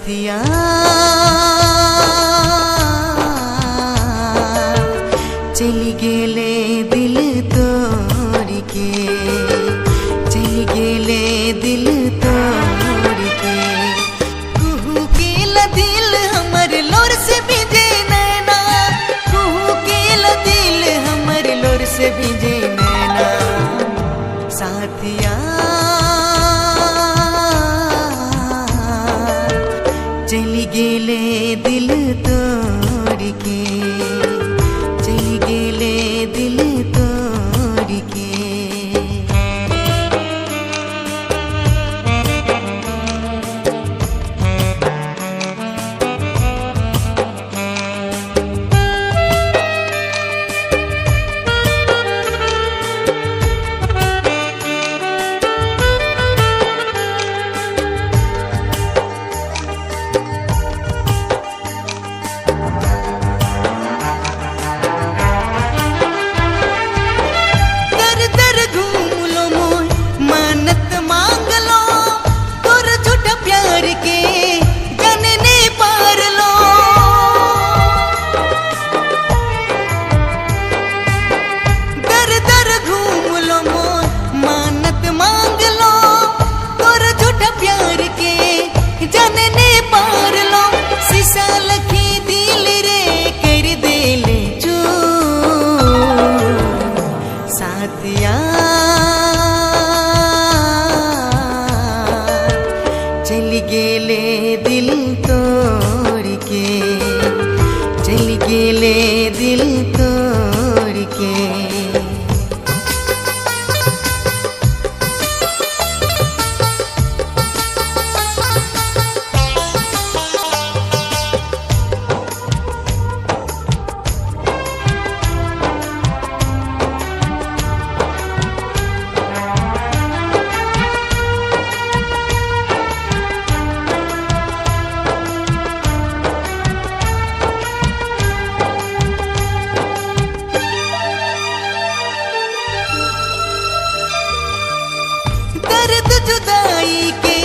साथिया चली गेले दिल तोड़ के, चली गेले दिल तोड़ के। कुहू केला दिल हमर लोर से भीजे नैना, कुहू केला दिल हमर लोर से भीजे नैना। साथिया चली गेले दिल तोड़ के, चली गेले दिल तोड़ के। साथिया चली गेले दिल तोड़ के, चली गेले दिल तोड़ के। दर्द जुदाई के